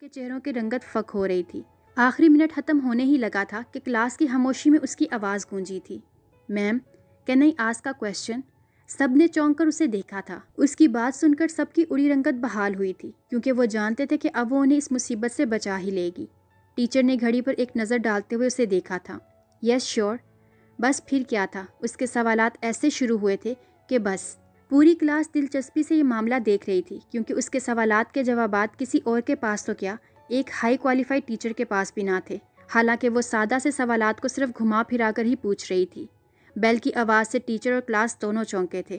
کے چہروں کی رنگت فک ہو رہی تھی۔ آخری منٹ ختم ہونے ہی لگا تھا کہ کلاس کی خاموشی میں اس کی آواز گونجی تھی، ma'am can I ask a question? سب نے چونک کر اسے دیکھا تھا۔ اس کی بات سن کر سب کی اڑی رنگت بحال ہوئی تھی، کیونکہ وہ جانتے تھے کہ اب وہ انہیں اس مصیبت سے بچا ہی لے گی۔ ٹیچر نے گھڑی پر ایک نظر ڈالتے ہوئے اسے دیکھا تھا۔ یس شیور۔ بس پھر کیا تھا؟ اس کے سوالات ایسے شروع ہوئے تھے کہ بس پوری کلاس دلچسپی سے یہ معاملہ دیکھ رہی تھی، کیونکہ اس کے سوالات کے جوابات کسی اور کے پاس تو کیا، ایک ہائی کوالیفائڈ ٹیچر کے پاس بھی نہ تھے، حالانکہ وہ سادہ سے سوالات کو صرف گھما پھرا کر ہی پوچھ رہی تھی۔ بیل کی آواز سے ٹیچر اور کلاس دونوں چونکے تھے۔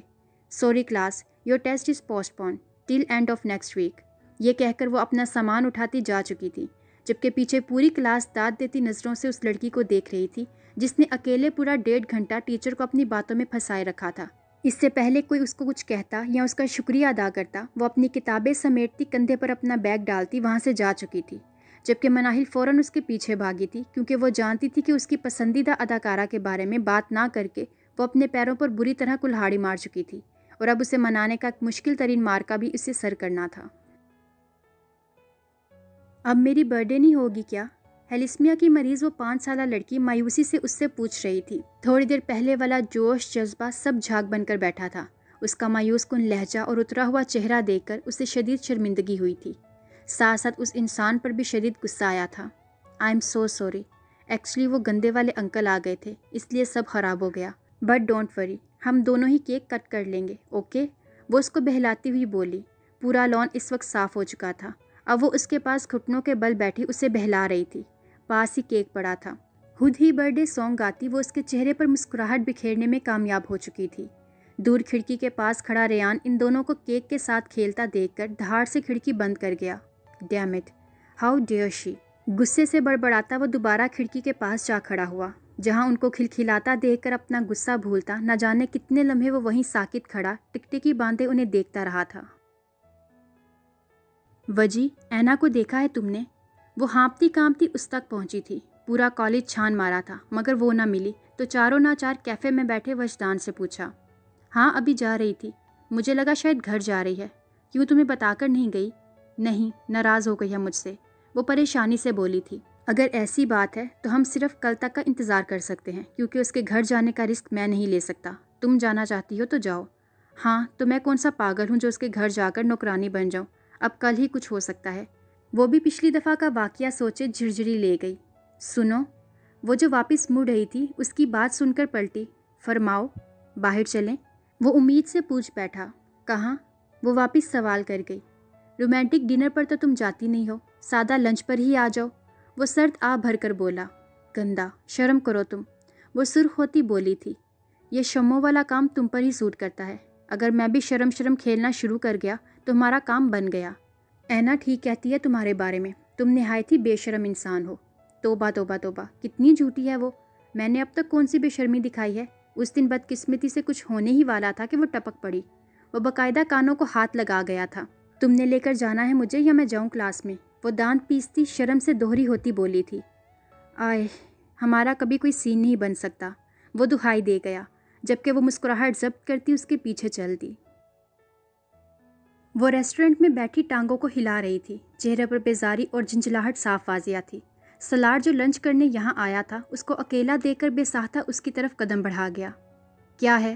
Sorry class, your test is postponed till end of next week. یہ کہہ کر وہ اپنا سامان اٹھاتی جا چکی تھی، جبکہ پیچھے پوری کلاس داد دیتی نظروں سے اس لڑکی کو دیکھ رہی تھی جس نے اکیلے پورا 1.5 گھنٹہ ٹیچر کو اپنی باتوں میں پھنسائے رکھا تھا۔ اس سے پہلے کوئی اس کو کچھ کہتا یا اس کا شکریہ ادا کرتا، وہ اپنی کتابیں سمیٹتی کندھے پر اپنا بیگ ڈالتی وہاں سے جا چکی تھی، جبکہ مناہل فوراً اس کے پیچھے بھاگی تھی، کیونکہ وہ جانتی تھی کہ اس کی پسندیدہ اداکارہ کے بارے میں بات نہ کر کے وہ اپنے پیروں پر بری طرح کلہاڑی مار چکی تھی، اور اب اسے منانے کا مشکل ترین مارکا بھی اسے سر کرنا تھا۔ اب میری برتھ ڈے نہیں ہوگی کیا؟ ہیلیسمیا کی مریض وہ 5 سالہ لڑکی مایوسی سے اس سے پوچھ رہی تھی۔ تھوڑی دیر پہلے والا جوش جذبہ سب جھاگ بن کر بیٹھا تھا۔ اس کا مایوس کن لہجہ اور اترا ہوا چہرہ دیکھ کر اسے شدید شرمندگی ہوئی تھی، ساتھ ساتھ اس انسان پر بھی شدید غصہ آیا تھا۔ I am so sorry, actually وہ گندے والے انکل آ گئے تھے، اس لیے سب خراب ہو گیا، بٹ ڈونٹ وری، ہم دونوں ہی کیک کٹ کر لیں گے، اوکے؟ وہ اس کو بہلاتی ہوئی بولی۔ پورا لان اس وقت صاف ہو چکا تھا، اب وہ اس کے پاس گھٹنوں کے بل بیٹھی اسے بہلا رہی تھی، پاس ہی کیک پڑا تھا۔ خود ہی برتھ ڈے سانگ گاتی وہ اس کے چہرے پر مسکراہٹ بکھیرنے میں کامیاب ہو چکی تھی۔ دور کھڑکی کے پاس کھڑا ریان ان دونوں کو کیک کے ساتھ کھیلتا دیکھ کر دھاڑ سے کھڑکی بند کر گیا۔ ڈیم اٹ، ہاؤ ڈیئر شی! غصے سے بڑبڑاتا وہ دوبارہ کھڑکی کے پاس جا کھڑا ہوا، جہاں ان کو کھلکھلاتا دیکھ کر اپنا غصہ بھولتا نہ جانے کتنے لمحے وہ وہیں ساکت کھڑا ٹکٹکی باندھے انہیں دیکھتا رہا تھا۔ وجی، اینا کو دیکھا ہے تم نے؟ وہ ہانپتی کانپتی اس تک پہنچی تھی۔ پورا کالج چھان مارا تھا مگر وہ نہ ملی، تو چاروں ناچار کیفے میں بیٹھے وجدان سے پوچھا۔ ہاں ابھی جا رہی تھی، مجھے لگا شاید گھر جا رہی ہے، کیوں تمہیں بتا کر نہیں گئی؟ نہیں، ناراض ہو گئی ہے مجھ سے، وہ پریشانی سے بولی تھی۔ اگر ایسی بات ہے تو ہم صرف کل تک کا انتظار کر سکتے ہیں، کیونکہ اس کے گھر جانے کا رسک میں نہیں لے سکتا۔ تم جانا چاہتی ہو تو جاؤ۔ ہاں تو میں کون سا پاگل ہوں جو اس کے گھر جا کر نوکرانی بن جاؤں؟ اب کل ہی کچھ ہو سکتا ہے۔ وہ بھی پچھلی دفعہ کا واقعہ سوچے جھرجھری لے گئی۔ سنو، وہ جو واپس مڑ رہی تھی اس کی بات سن کر پلٹی۔ فرماؤ، باہر چلیں؟ وہ امید سے پوچھ بیٹھا۔ کہاں؟ وہ واپس سوال کر گئی۔ رومانٹک ڈنر پر تو تم جاتی نہیں ہو، سادہ لنچ پر ہی آ جاؤ۔ وہ سرد آ بھر کر بولا۔ گندا، شرم کرو تم، وہ سرخ ہوتی بولی تھی۔ یہ شموں والا کام تم پر ہی سوٹ کرتا ہے، اگر میں بھی شرم شرم کھیلنا شروع کر گیا تو ہمارا کام بن گیا۔ اینا ٹھیک کہتی ہے تمہارے بارے میں، تم نہایت ہی بے شرم انسان ہو۔ توبہ توبہ توبہ، کتنی جھوٹی ہے وہ، میں نے اب تک کون سی بے شرمی دکھائی ہے؟ اس دن بدقسمتی سے کچھ ہونے ہی والا تھا کہ وہ ٹپک پڑی۔ وہ باقاعدہ کانوں کو ہاتھ لگا گیا تھا۔ تم نے لے کر جانا ہے مجھے یا میں جاؤں کلاس میں؟ وہ دانت پیستی شرم سے دوہری ہوتی بولی تھی۔ آئے، ہمارا کبھی کوئی سین نہیں بن سکتا، وہ دہائی دے گیا، جبکہ وہ مسکراہٹ ضبط کرتی اس کے پیچھے چل دی۔ وہ ریسٹورنٹ میں بیٹھی ٹانگوں کو ہلا رہی تھی، چہرے پر بیزاری اور جھنجھلاہٹ صاف واضح تھی۔ سلاڈ جو لنچ کرنے یہاں آیا تھا اس کو اکیلا دیکھ کر بے ساختہ اس کی طرف قدم بڑھا گیا۔ کیا ہے؟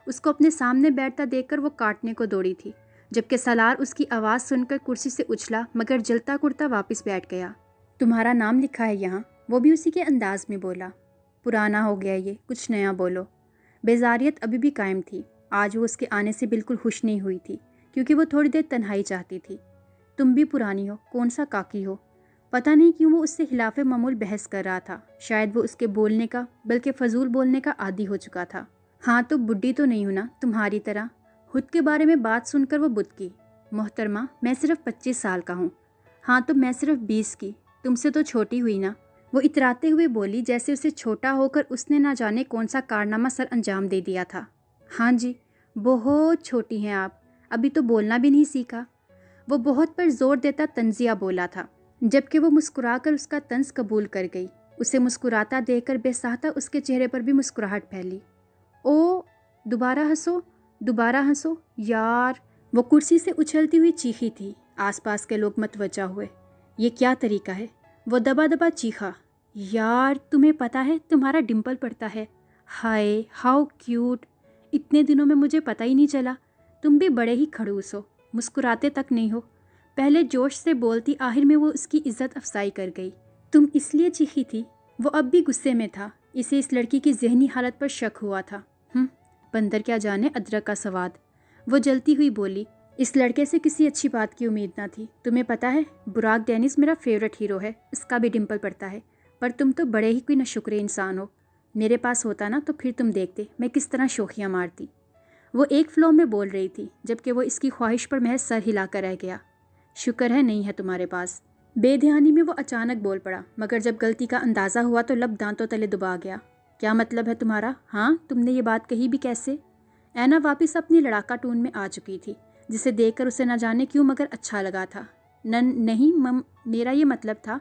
اس کو اپنے سامنے بیٹھتا دیکھ کر وہ کاٹنے کو دوڑی تھی، جبکہ سالار اس کی آواز سن کر کرسی سے اچھلا مگر جلتا کرتا واپس بیٹھ گیا۔ تمہارا نام لکھا ہے یہاں، وہ بھی اسی کے انداز میں بولا۔ پرانا ہو گیا یہ، کچھ نیا بولو۔ بیزاریت ابھی بھی قائم تھی، آج وہ اس کے آنے سے بالکل خوش نہیں ہوئی تھی، کیونکہ وہ تھوڑی دیر تنہائی چاہتی تھی۔ تم بھی پرانی ہو، کون سا کاکی ہو؟ پتہ نہیں کیوں وہ اس سے خلاف معمول بحث کر رہا تھا، شاید وہ اس کے بولنے کا بلکہ فضول بولنے کا عادی ہو چکا تھا۔ ہاں تو بڈھی تو نہیں ہوں نا تمہاری طرح؟ خود کے بارے میں بات سن کر وہ بدکی۔ محترمہ، میں صرف 25 سال کا ہوں۔ ہاں تو میں صرف 20 کی، تم سے تو چھوٹی ہوئی نا؟ وہ اتراتے ہوئے بولی جیسے اسے چھوٹا ہو کر اس نے نہ جانے کون سا کارنامہ سر انجام دے دیا تھا۔ ہاں جی، بہت چھوٹی ہیں آپ، ابھی تو بولنا بھی نہیں سیکھا۔ وہ بہت پر زور دیتا طنزیہ بولا تھا، جبکہ وہ مسکرا کر اس کا طنز قبول کر گئی۔ اسے مسکراتا دیکھ کر بے ساختہ اس کے چہرے پر بھی مسکراہٹ پھیلی۔ او، دوبارہ ہنسو، دوبارہ ہنسو، یار! وہ کرسی سے اچھلتی ہوئی چیخی تھی۔ آس پاس کے لوگ متوجہ ہوئے۔ یہ کیا طریقہ ہے؟ وہ دبا دبا چیخا۔ یار تمہیں پتہ ہے تمہارا ڈمپل پڑتا ہے، ہائے ہاؤ کیوٹ، اتنے دنوں میں مجھے پتہ ہی نہیں چلا، تم بھی بڑے ہی کھڑوس ہو، مسکراتے تک نہیں ہو۔ پہلے جوش سے بولتی، آخر میں وہ اس کی عزت افزائی کر گئی۔ تم اس لیے چیخی تھی؟ وہ اب بھی غصے میں تھا، اسے اس لڑکی کی ذہنی حالت پر شک ہوا تھا۔ بندر کیا جانے ادرک کا سواد۔ وہ جلتی ہوئی بولی، اس لڑکے سے کسی اچھی بات کی امید نہ تھی۔ تمہیں پتہ ہے براک ڈینس میرا فیورٹ ہیرو ہے، اس کا بھی ڈمپل پڑتا ہے، پر تم تو بڑے ہی کوئی ناشکرے انسان ہو۔ میرے پاس ہوتا نا تو پھر تم دیکھتے میں کس طرح شوخیاں مارتی۔ وہ ایک فلو میں بول رہی تھی جبکہ وہ اس کی خواہش پر محض سر ہلا کر رہ گیا۔ شکر ہے نہیں ہے تمہارے پاس۔ بے دھیانی میں وہ اچانک بول پڑا، مگر جب غلطی کا اندازہ ہوا تو لب دانتوں تلے دبا گیا۔ کیا مطلب ہے تمہارا؟ ہاں تم نے یہ بات کہی بھی کیسے؟ اینا واپس اپنی لڑاکا ٹون میں آ چکی تھی، جسے دیکھ کر اسے نہ جانے کیوں مگر اچھا لگا تھا۔ نہیں میرا یہ مطلب تھا،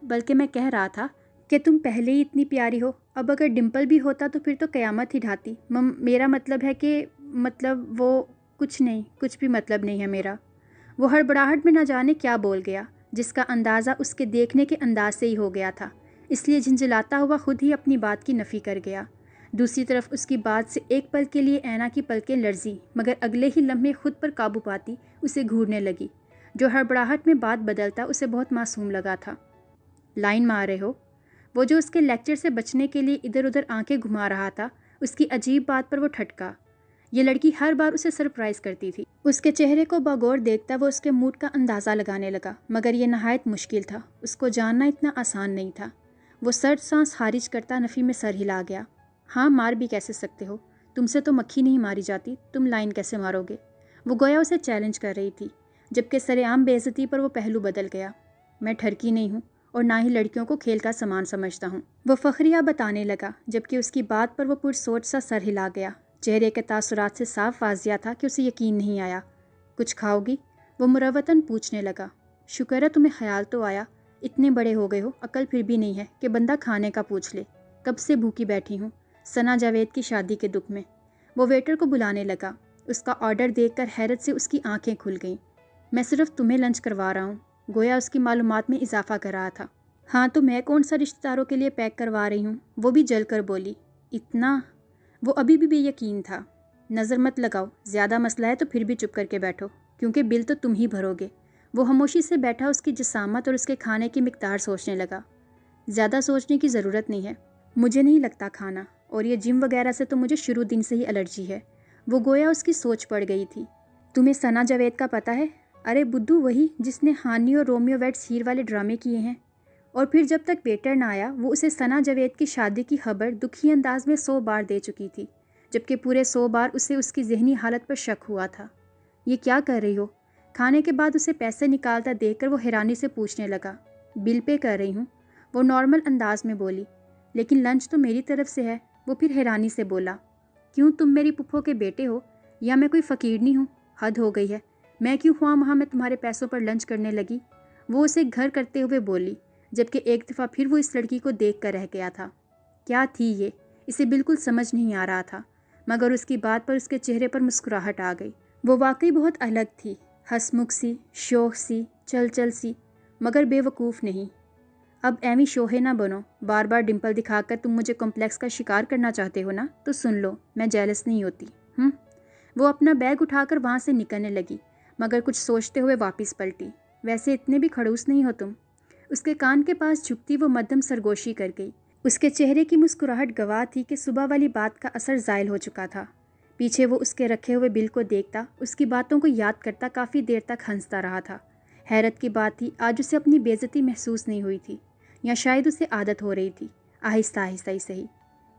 بلکہ میں کہہ رہا تھا کہ تم پہلے ہی اتنی پیاری ہو، اب اگر ڈمپل بھی ہوتا تو پھر تو قیامت ہی ڈھاتی۔ میرا مطلب ہے کہ وہ کچھ نہیں، کچھ بھی مطلب نہیں ہے میرا۔ وہ ہڑبڑاہٹ میں نہ جانے کیا بول گیا، جس کا اندازہ اس کے دیکھنے کے انداز سے ہی ہو گیا تھا، اس لیے جھنجھلاتا ہوا خود ہی اپنی بات کی نفی کر گیا۔ دوسری طرف اس کی بات سے ایک پل کے لیے اینا کی پلکیں لرزی، مگر اگلے ہی لمحے خود پر قابو پاتی اسے گھورنے لگی۔ جو ہڑبڑاہٹ میں بات بدلتا اسے بہت معصوم لگا تھا۔ لائن مار رہے ہو؟ وہ جو اس کے لیکچر سے بچنے کے لیے ادھر ادھر آنکھیں گھما رہا تھا، اس کی عجیب بات پر وہ ٹھٹکا۔ یہ لڑکی ہر بار اسے سرپرائز کرتی تھی۔ اس کے چہرے کو باغور دیکھتا وہ اس کے موڈ کا اندازہ لگانے لگا، مگر یہ نہایت مشکل تھا، اس کو جاننا اتنا آسان نہیں تھا۔ وہ سرد سانس خارج کرتا نفی میں سر ہلا گیا۔ ہاں مار بھی کیسے سکتے ہو؟ تم سے تو مکھی نہیں ماری جاتی، تم لائن کیسے مارو گے؟ وہ گویا اسے چیلنج کر رہی تھی، جبکہ سر عام بے عزتی پر وہ پہلو بدل گیا۔ میں ٹھرکی نہیں ہوں اور نہ ہی لڑکیوں کو کھیل کا سامان سمجھتا ہوں، وہ فخریہ بتانے لگا، جبکہ اس کی بات پر وہ پرسوچ سا سر ہلا گیا۔ چہرے کے تاثرات سے صاف واضح تھا کہ اسے یقین نہیں آیا۔ کچھ کھاؤ گی؟ وہ مروتاً پوچھنے لگا۔ شکر ہے تمہیں خیال تو آیا، اتنے بڑے ہو گئے ہو، عقل پھر بھی نہیں ہے کہ بندہ کھانے کا پوچھ لے۔ کب سے بھوکی بیٹھی ہوں، ثنا جاوید کی شادی کے دکھ میں۔ وہ ویٹر کو بلانے لگا۔ اس کا آرڈر دیکھ کر حیرت سے اس کی آنکھیں کھل گئیں۔ میں صرف تمہیں لنچ کروا رہا ہوں، گویا اس کی معلومات میں اضافہ کر رہا تھا۔ ہاں تو میں کون سا رشتہ داروں کے لیے پیک کروا رہی ہوں؟ وہ بھی جل کر بولی۔ اتنا؟ وہ ابھی بھی بے یقین تھا۔ نظر مت لگاؤ، زیادہ مسئلہ ہے تو پھر بھی چپ کر کے بیٹھو، کیونکہ بل تو تم ہی بھرو گے۔ وہ خاموشی سے بیٹھا اس کی جسامت اور اس کے کھانے کی مقدار سوچنے لگا۔ زیادہ سوچنے کی ضرورت نہیں ہے، مجھے نہیں لگتا کھانا، اور یہ جم وغیرہ سے تو مجھے شروع دن سے ہی الرجی ہے۔ وہ گویا اس کی سوچ پڑ گئی تھی۔ تمہیں ثنا جاوید کا پتہ ہے؟ ارے بدھو، وہی جس نے ہانی اور رومیو ویڈس ہیر والے ڈرامے کیے ہیں۔ اور پھر جب تک ویٹر نہ آیا وہ اسے ثنا جاوید کی شادی کی خبر دکھی انداز میں 100 بار دے چکی تھی، جبکہ پورے 100 بار اسے اس کی ذہنی حالت پر شک ہوا تھا۔ یہ کیا کر رہی ہو؟ کھانے کے بعد اسے پیسے نکالتا دیکھ کر وہ حیرانی سے پوچھنے لگا۔ بل پے کر رہی ہوں، وہ نارمل انداز میں بولی۔ لیکن لنچ تو میری طرف سے ہے، وہ پھر حیرانی سے بولا۔ کیوں، تم میری پھپھو کے بیٹے ہو یا میں کوئی فقیرنی ہوں؟ حد ہو گئی ہے، میں کیوں خواہ مخواہ میں تمہارے پیسوں پر لنچ کرنے لگی؟ وہ اسے گھر کرتے ہوئے بولی، جبکہ ایک دفعہ پھر وہ اس لڑکی کو دیکھ کر رہ گیا تھا۔ کیا تھی یہ؟ اسے بالکل سمجھ نہیں آ رہا تھا، مگر اس کی بات پر اس کے چہرے پر مسکراہٹ آ گئی۔ وہ واقعی بہت الگ تھی، ہنسمکھ سی، شوخ سی، چل سی، مگر بے وقوف نہیں۔ اب ایویں شوہے نہ بنو، بار بار ڈمپل دکھا کر تم مجھے کمپلیکس کا شکار کرنا چاہتے ہو نا؟ تو سن لو، میں جیلس نہیں ہوتی۔ وہ اپنا بیگ اٹھا کر وہاں سے نکلنے لگی، مگر کچھ سوچتے ہوئے واپس پلٹی۔ ویسے اتنے بھی کھڑوس نہیں ہو تم۔ اس کے کان کے پاس جھکتی وہ مدھم سرگوشی کر گئی۔ اس کے چہرے کی مسکراہٹ گواہ تھی کہ صبح والی بات کا اثر زائل ہو چکا تھا۔ پیچھے وہ اس کے رکھے ہوئے بل کو دیکھتا، اس کی باتوں کو یاد کرتا کافی دیر تک ہنستا رہا تھا۔ حیرت کی بات تھی، آج اسے اپنی بے عزتی محسوس نہیں ہوئی تھی، یا شاید اسے عادت ہو رہی تھی، آہستہ آہستہ ہی صحیح۔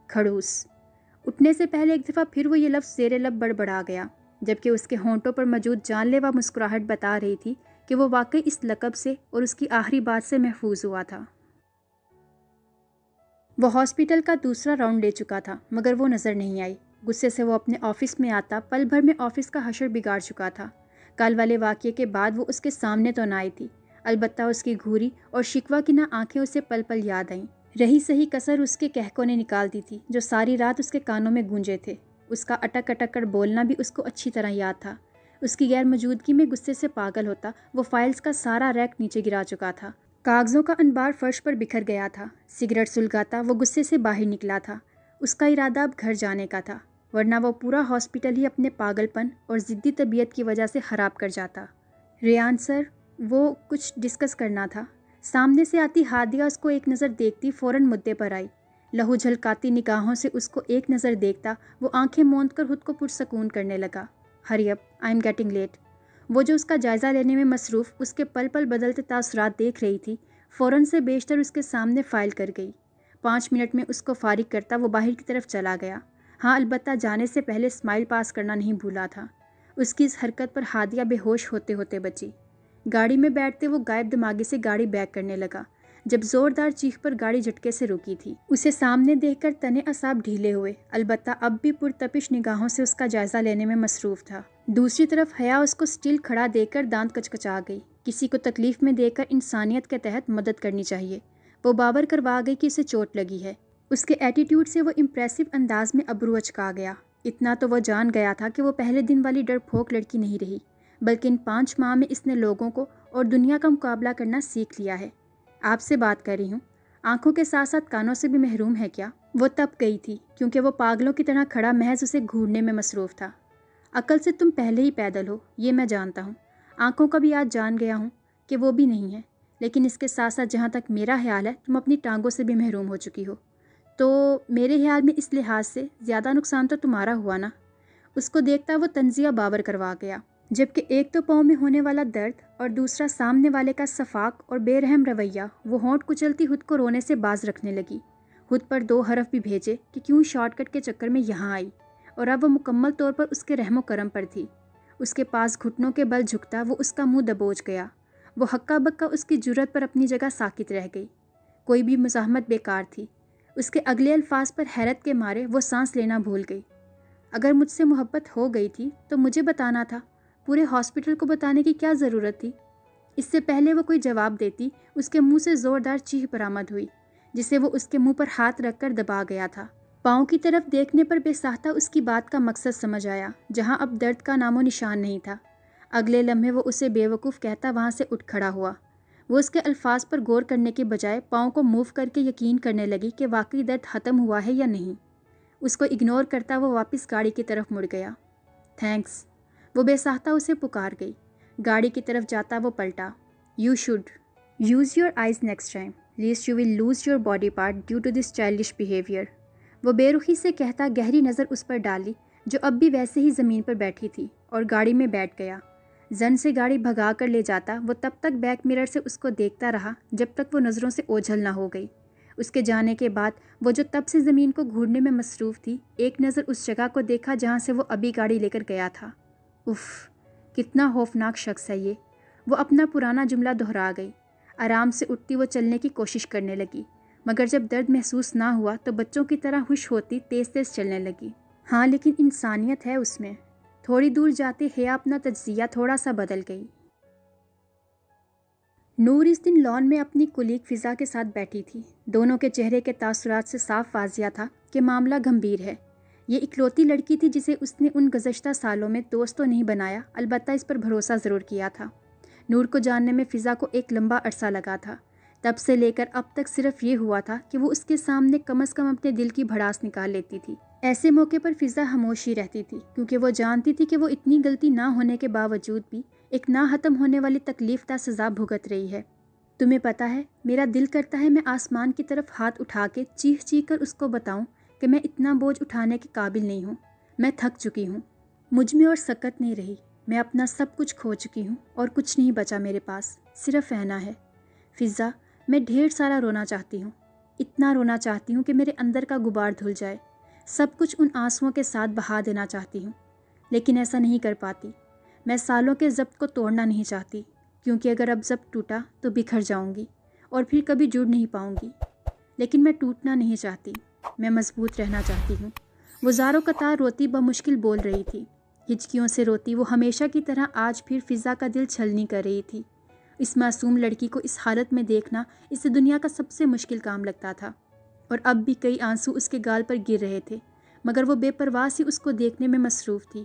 کھڑوس۔ اٹھنے سے پہلے ایک دفعہ پھر وہ یہ لفظ زیر لب بڑبڑا گیا، جبکہ اس کے ہونٹوں پر موجود جان لیوا مسکراہٹ بتا رہی تھی کہ وہ واقعی اس لقب سے اور اس کی آخری بات سے محفوظ ہوا تھا۔ وہ ہاسپٹل کا دوسرا راؤنڈ لے چکا تھا، مگر وہ نظر نہیں آئی۔ غصے سے وہ اپنے آفس میں آتا، پل بھر میں آفس کا حشر بگاڑ چکا تھا۔ کل والے واقعے کے بعد وہ اس کے سامنے تو نہ آئی تھی، البتہ اس کی گھوری اور شکوہ کی نہ آنکھیں اسے پل پل یاد آئیں۔ رہی صحیح کسر اس کے کہکوں نے نکال دی تھی، جو ساری رات اس کے کانوں میں گونجے تھے۔ اس کا اٹک اٹک کر بولنا بھی اس کو اچھی طرح یاد تھا، اس کی غیر موجودگی میں غصے سے پاگل ہوتا وہ فائلز کا سارا ریک نیچے گرا چکا تھا۔ کاغذوں کا انبار فرش پر بکھر گیا تھا۔ سگریٹ سلگاتا وہ غصے سے باہر نکلا تھا۔ اس کا ارادہ اب گھر جانے کا تھا، ورنہ وہ پورا ہاسپٹل ہی اپنے پاگل پن اور ضدی طبیعت کی وجہ سے خراب کر جاتا۔ ریان سر، وہ کچھ ڈسکس کرنا تھا۔ سامنے سے آتی ہادیہ اس کو ایک نظر دیکھتی فوراً مدعے پر آئی۔ لہو جھلکاتی نگاہوں سے اس کو ایک نظر دیکھتا وہ آنکھیں موند کر خود کو پرسکون کرنے لگا۔ ہری اپ، آئی ایم گیٹنگ لیٹ۔ وہ جو اس کا جائزہ لینے میں مصروف اس کے پل پل بدلتے تاثرات دیکھ رہی تھی، فوراً سے بیشتر اس کے سامنے فائل کر گئی۔ 5 منٹ میں اس کو فارغ کرتا وہ باہر کی طرف چلا گیا۔ ہاں، البتہ جانے سے پہلے اسمائل پاس کرنا نہیں بھولا تھا۔ اس کی اس حرکت پر ہادیہ بے ہوش ہوتے ہوتے بچی۔ گاڑی میں بیٹھتے وہ غائب دماغی سے گاڑی بیک کرنے لگا، جب زوردار چیخ پر گاڑی جھٹکے سے رکی تھی۔ اسے سامنے دیکھ کر تنے اعصاب ڈھیلے ہوئے، البتہ اب بھی پرتپش نگاہوں سے اس کا جائزہ لینے میں مصروف تھا۔ دوسری طرف حیا اس کو سٹل کھڑا دیکھ کر دانت کچکچا گئی۔ کسی کو تکلیف میں دیکھ کر انسانیت کے تحت مدد کرنی چاہیے۔ وہ باور کروا گئی کہ اسے چوٹ لگی ہے۔ اس کے ایٹیٹیوڈ سے وہ امپریسو انداز میں ابرو اچکا گیا۔ اتنا تو وہ جان گیا تھا کہ وہ پہلے دن والی ڈرپھوک لڑکی نہیں رہی، بلکہ ان 5 ماہ میں اس نے لوگوں کو اور دنیا کا مقابلہ کرنا سیکھ لیا ہے۔ آپ سے بات کر رہی ہوں۔ آنکھوں کے ساتھ ساتھ کانوں سے بھی محروم ہے کیا؟ وہ تپ گئی تھی کیونکہ وہ پاگلوں کی طرح کھڑا محض اسے گھورنے میں مصروف تھا۔ عقل سے تم پہلے ہی پیدل ہو، یہ میں جانتا ہوں۔ آنکھوں کا بھی آج جان گیا ہوں کہ وہ بھی نہیں ہے، لیکن اس کے ساتھ ساتھ جہاں تک میرا خیال ہے تم اپنی ٹانگوں سے بھی محروم ہو چکی ہو۔ تو میرے خیال میں اس لحاظ سے زیادہ نقصان تو تمہارا ہوا نا؟ اس کو دیکھتا وہ تنزیہ باور کروا گیا، جبکہ ایک تو پاؤں میں ہونے والا درد اور دوسرا سامنے والے کا صفاق اور بے رحم رویہ، وہ ہونٹ کچلتی خود کو رونے سے باز رکھنے لگی۔ خود پر 2 حرف بھی بھیجے کہ کیوں شارٹ کٹ کے چکر میں یہاں آئی، اور اب وہ مکمل طور پر اس کے رحم و کرم پر تھی۔ اس کے پاس گھٹنوں کے بل جھکتا وہ اس کا منہ دبوچ گیا۔ وہ ہکا بکا اس کی جرت پر اپنی جگہ ساکت رہ گئی۔ کوئی بھی مزاحمت بیکار تھی۔ اس کے اگلے الفاظ پر حیرت کے مارے وہ سانس لینا بھول گئی۔ اگر مجھ سے محبت ہو گئی تھی تو مجھے بتانا تھا، پورے ہاسپٹل کو بتانے کی کیا ضرورت تھی؟ اس سے پہلے وہ کوئی جواب دیتی، اس کے منہ سے زوردار چیخ برآمد ہوئی، جسے وہ اس کے منہ پر ہاتھ رکھ کر دبا گیا تھا۔ پاؤں کی طرف دیکھنے پر بے ساختہ اس کی بات کا مقصد سمجھ آیا، جہاں اب درد کا نام و نشان نہیں تھا۔ اگلے لمحے وہ اسے بے وقوف کہتا وہاں سے اٹھ کھڑا ہوا۔ وہ اس کے الفاظ پر غور کرنے کے بجائے پاؤں کو موو کر کے یقین کرنے لگی کہ واقعی درد ختم ہوا ہے یا نہیں۔ اس کو اگنور کرتا وہ واپس گاڑی کی طرف مڑ گیا۔ تھینکس، وہ بے ساختہ اسے پکار گئی۔ گاڑی کی طرف جاتا وہ پلٹا۔ You should use your eyes next time, lest you will lose your body part due to this childish behaviour. وہ بے رخی سے کہتا گہری نظر اس پر ڈالی جو اب بھی ویسے ہی زمین پر بیٹھی تھی، اور گاڑی میں بیٹھ گیا۔ زن سے گاڑی بھگا کر لے جاتا وہ تب تک بیک مرر سے اس کو دیکھتا رہا جب تک وہ نظروں سے اوجھل نہ ہو گئی۔ اس کے جانے کے بعد وہ جو تب سے زمین کو گھورنے میں مصروف تھی، ایک نظر اس جگہ کو دیکھا جہاں سے وہ ابھی گاڑی لے کر گیا تھا۔ اف، کتنا خوفناک شخص ہے یہ۔ وہ اپنا پرانا جملہ دہرا گئی۔ آرام سے اٹھتی وہ چلنے کی کوشش کرنے لگی، مگر جب درد محسوس نہ ہوا تو بچوں کی طرح ہوش ہوتی تیز تیز چلنے لگی۔ ہاں، لیکن انسانیت ہے اس میں۔ تھوڑی دور جاتے حیا اپنا تجزیہ تھوڑا سا بدل گئی۔ نور اس دن لان میں اپنی کولیگ فضا کے ساتھ بیٹھی تھی۔ دونوں کے چہرے کے تاثرات سے صاف واضح تھا کہ معاملہ گمبھیر ہے۔ یہ اکلوتی لڑکی تھی جسے اس نے ان گزشتہ سالوں میں دوست تو نہیں بنایا، البتہ اس پر بھروسہ ضرور کیا تھا۔ نور کو جاننے میں فضا کو ایک لمبا عرصہ لگا تھا۔ تب سے لے کر اب تک صرف یہ ہوا تھا کہ وہ اس کے سامنے کم از کم اپنے دل کی بھڑاس نکال لیتی تھی۔ ایسے موقع پر فضا خاموش ہی رہتی تھی، کیونکہ وہ جانتی تھی کہ وہ اتنی غلطی نہ ہونے کے باوجود بھی ایک نہ ختم ہونے والی تکلیف دہ سزا بھگت رہی ہے۔ تمہیں پتہ ہے، میرا دل کرتا ہے میں آسمان کی طرف ہاتھ اٹھا کے چیخ چیخ کر اس کو بتاؤں کہ میں اتنا بوجھ اٹھانے کے قابل نہیں ہوں۔ میں تھک چکی ہوں، مجھ میں اور سکت نہیں رہی۔ میں اپنا سب کچھ کھو چکی ہوں اور کچھ نہیں بچا میرے پاس، صرف رہنا ہے۔ فضا، میں ڈھیر سارا رونا چاہتی ہوں، اتنا رونا چاہتی ہوں کہ میرے اندر کا غبار دھل جائے، سب کچھ ان آنسوؤں کے ساتھ بہا دینا چاہتی ہوں، لیکن ایسا نہیں کر پاتی۔ میں سالوں کے ضبط کو توڑنا نہیں چاہتی، کیونکہ اگر اب ضبط ٹوٹا تو بکھر جاؤں گی اور پھر کبھی جڑ نہیں پاؤں گی۔ لیکن میں ٹوٹنا نہیں چاہتی، میں مضبوط رہنا چاہتی ہوں۔ وہ زاروں قطار روتی بمشکل بول رہی تھی، ہچکیوں سے روتی وہ ہمیشہ کی طرح آج پھر فضا کا دل چھلنی کر رہی تھی۔ اس معصوم لڑکی کو اس حالت میں دیکھنا اس دنیا کا سب سے مشکل کام لگتا تھا، اور اب بھی کئی آنسو اس کے گال پر گر رہے تھے، مگر وہ بے پرواہ سی اس کو دیکھنے میں مصروف تھی۔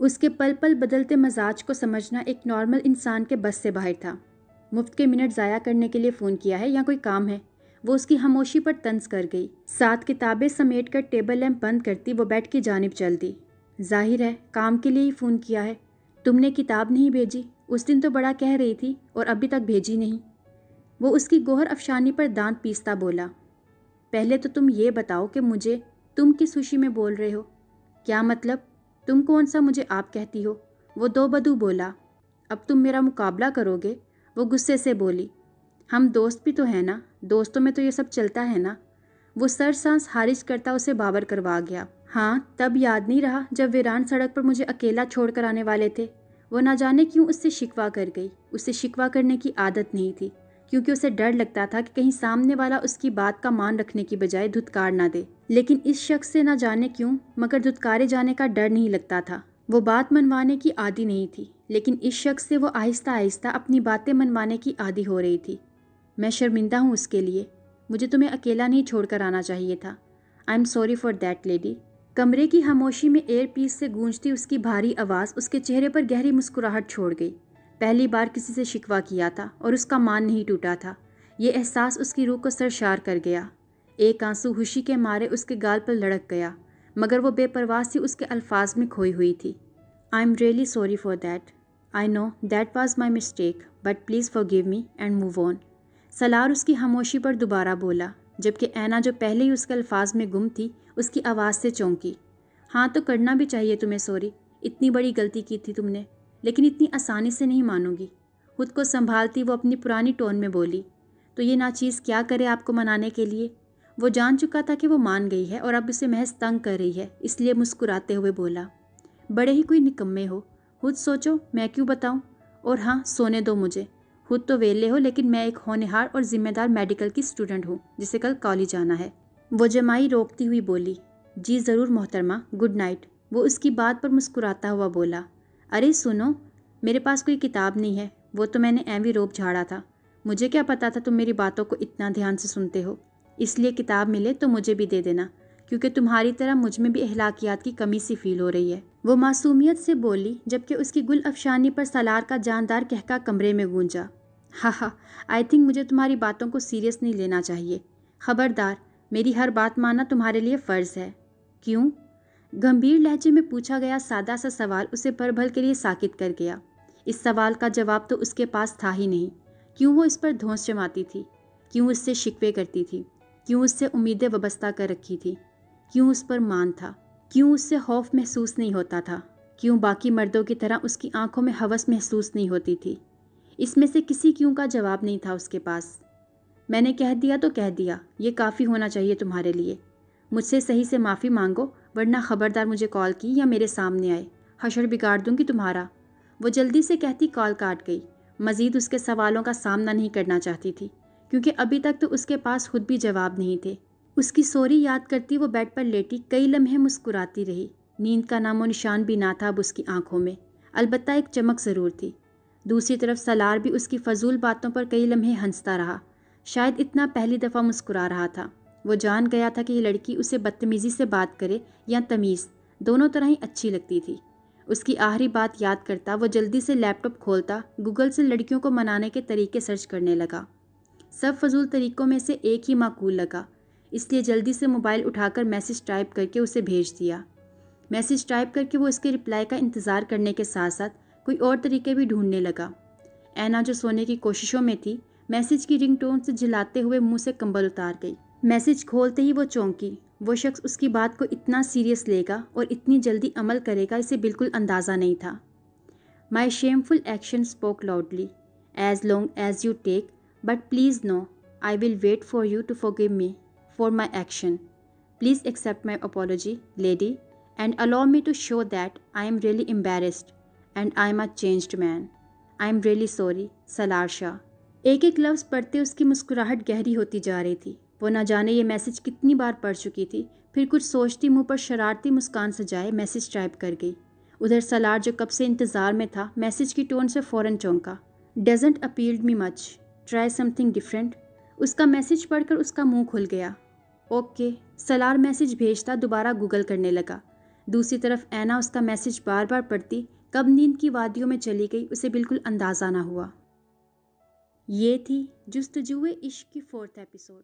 اس کے پل پل بدلتے مزاج کو سمجھنا ایک نارمل انسان کے بس سے باہر تھا۔ مفت کے منٹ ضائع کرنے کے لیے فون کیا ہے یا کوئی کام ہے؟ وہ اس کی خاموشی پر طنز کر گئی۔ 7 کتابیں سمیٹ کر ٹیبل لیمپ بند کرتی وہ بیڈ کی جانب چل دی۔ ظاہر ہے کام کے لیے ہی فون کیا ہے۔ تم نے کتاب نہیں بھیجی؟ اس دن تو بڑا کہہ رہی تھی اور ابھی تک بھیجی نہیں۔ وہ اس کی گوہر افشانی پر دانت پیستا بولا۔ پہلے تو تم یہ بتاؤ کہ مجھے تم کس خوشی میں بول رہے ہو؟ کیا مطلب؟ تم کون سا مجھے آپ کہتی ہو؟ وہ دو بدو بولا۔ اب تم میرا مقابلہ کرو گے؟ وہ غصے سے بولی۔ ہم دوست بھی تو ہیں نا، دوستوں میں تو یہ سب چلتا ہے نا۔ وہ سر سانس خارج کرتا اسے باور کروا گیا۔ ہاں تب یاد نہیں رہا جب ویران سڑک پر مجھے اکیلا چھوڑ کر آنے والے تھے؟ وہ نہ جانے کیوں اس سے شکوہ کر گئی۔ اسے شکوہ کرنے کی عادت نہیں تھی کیونکہ اسے ڈر لگتا تھا کہ کہیں سامنے والا اس کی بات کا مان رکھنے کی بجائے دھتکار نہ دے، لیکن اس شخص سے نہ جانے کیوں مگر دھتکارے جانے کا ڈر نہیں لگتا تھا۔ وہ بات منوانے کی عادی نہیں تھی، لیکن اس شخص سے وہ آہستہ آہستہ اپنی باتیں منوانے کی عادی ہو رہی تھی۔ میں شرمندہ ہوں اس کے لیے، مجھے تمہیں اکیلا نہیں چھوڑ کر آنا چاہیے تھا۔ I am sorry for that lady. کمرے کی خاموشی میں ایئر پیس سے گونجتی اس کی بھاری آواز اس کے چہرے پر گہری مسکراہٹ چھوڑ گئی۔ پہلی بار کسی سے شکوہ کیا تھا اور اس کا مان نہیں ٹوٹا تھا۔ یہ احساس اس کی روح کو سرشار کر گیا۔ ایک آنسو خوشی کے مارے اس کے گال پر لڑک گیا، مگر وہ بے پرواہ سی اس کے الفاظ میں کھوئی ہوئی تھی۔ I am really sorry for that. I know that was my mistake but please forgive me and move on. Salar اس کی خاموشی پر دوبارہ بولا، جبکہ اینا جو پہلے ہی اس کے الفاظ میں گم تھی اس کی آواز سے چونکی۔ ہاں تو کرنا بھی چاہیے تمہیں سوری، اتنی بڑی غلطی کی تھی تم نے، لیکن اتنی آسانی سے نہیں مانوں گی۔ خود کو سنبھالتی وہ اپنی پرانی ٹون میں بولی۔ تو یہ ناچیز کیا کرے آپ کو منانے کے لیے؟ وہ جان چکا تھا کہ وہ مان گئی ہے اور اب اسے محض تنگ کر رہی ہے، اس لیے مسکراتے ہوئے بولا، بڑے ہی کوئی نکمے ہو، خود سوچو میں کیوں بتاؤں؟ اور ہاں سونے دو مجھے، خود تو ویلے ہو لیکن میں ایک ہونہار اور ذمہ دار میڈیکل کی اسٹوڈنٹ ہوں جسے کل کالج جانا ہے۔ وہ جمائی روکتی ہوئی بولی، جی ضرور محترمہ، گڈ نائٹ۔ وہ اس کی بات پر مسکراتا ہوا بولا، ارے سنو، میرے پاس کوئی کتاب نہیں ہے، وہ تو میں نے ایویں روب جھاڑا تھا۔ مجھے کیا پتا تھا تم میری باتوں کو اتنا دھیان سے سنتے ہو، اس لیے کتاب ملے تو مجھے بھی دے دینا، کیونکہ تمہاری طرح مجھ میں بھی اخلاقیات کی کمی سی فیل ہو رہی ہے۔ وہ معصومیت سے بولی، جبکہ اس کی گل افشانی پر سالار کا جاندار کہکا کمرے میں گونجا۔ ہاں ہاں، آئی تھنک مجھے تمہاری باتوں کو سیریس نہیں لینا چاہیے۔ خبردار، میری ہر بات ماننا تمہارے لیے فرض ہے۔ کیوں؟ گمبھیر لہجے میں پوچھا گیا سادہ سا سوال اسے پل بھر کے لیے ساکت کر گیا۔ اس سوال کا جواب تو اس کے پاس تھا ہی نہیں۔ کیوں وہ اس پر دھونس جماتی تھی؟ کیوں اس سے شکوے کرتی تھی؟ کیوں اس سے امیدیں وابستہ کر رکھی تھی؟ کیوں اس پر مان تھا؟ کیوں اس سے خوف محسوس نہیں ہوتا تھا؟ کیوں باقی مردوں کی طرح اس کی آنکھوں میں ہوس محسوس نہیں ہوتی تھی؟ اس میں سے کسی کیوں کا جواب نہیں تھا اس کے پاس۔ میں نے کہہ دیا تو کہہ دیا، یہ کافی ہونا چاہیے تمہارے لیے۔ مجھ سے صحیح سے معافی مانگو، ورنہ خبردار مجھے کال کی یا میرے سامنے آئے، حشر بگاڑ دوں گی تمہارا۔ وہ جلدی سے کہتی کال کاٹ گئی۔ مزید اس کے سوالوں کا سامنا نہیں کرنا چاہتی تھی، کیونکہ ابھی تک تو اس کے پاس خود بھی جواب نہیں تھے۔ اس کی سوری یاد کرتی وہ بیڈ پر لیٹی کئی لمحے مسکراتی رہی۔ نیند کا نام و نشان بھی نہ تھا اب اس کی آنکھوں میں، البتہ ایک چمک ضرور تھی۔ دوسری طرف سالار بھی اس کی فضول باتوں پر کئی لمحے ہنستا رہا، شاید اتنا پہلی دفعہ مسکرا رہا تھا۔ وہ جان گیا تھا کہ یہ لڑکی اسے بدتمیزی سے بات کرے یا تمیز، دونوں طرح ہی اچھی لگتی تھی۔ اس کی آخری بات یاد کرتا وہ جلدی سے لیپ ٹاپ کھولتا، گوگل سے لڑکیوں کو منانے کے طریقے سرچ کرنے لگا۔ سب فضول طریقوں میں سے ایک ہی معقول لگا، اس لیے جلدی سے موبائل اٹھا کر میسج ٹائپ کر کے اسے بھیج دیا۔ میسج ٹائپ کر کے وہ اس کے رپلائی کا انتظار کرنے کے ساتھ ساتھ کوئی اور طریقے بھی ڈھونڈنے لگا۔ اینا جو سونے کی کوششوں میں تھی، میسج کی رنگ ٹون سے جھلاتے ہوئے منہ سے کمبل اتار گئی۔ میسج کھولتے ہی وہ چونکی۔ وہ شخص اس کی بات کو اتنا سیریس لے گا اور اتنی جلدی عمل کرے گا اسے بالکل اندازہ نہیں تھا۔ My shameful action spoke loudly. As long as you take, but please know, I will wait for you to forgive me for my action. Please accept my apology, lady, and allow me to show that I am really embarrassed and I am a changed man. I am really sorry, Salar Shah. ایک ایک لفظ پڑھتے اس کی مسکراہٹ گہری ہوتی جا رہی تھی۔ وہ نہ جانے یہ میسج کتنی بار پڑھ چکی تھی، پھر کچھ سوچتی منہ پر شرارتی مسکان سجائے میسج ٹائپ کر گئی۔ ادھر سالار جو کب سے انتظار میں تھا، میسج کی ٹون سے فوراً چونکا۔ Doesn't appeal me much. Try something different. اس کا میسج پڑھ کر اس کا منہ کھل گیا۔ اوکے، سالار میسج بھیجتا دوبارہ گوگل کرنے لگا۔ دوسری طرف اینا اس کا میسج بار بار پڑھتی، کب نیند کی وادیوں میں چلی گئی اسے بالکل اندازہ نہ ہوا۔ یہ تھی جستجوئے عشق کی 4 ایپیسوڈ۔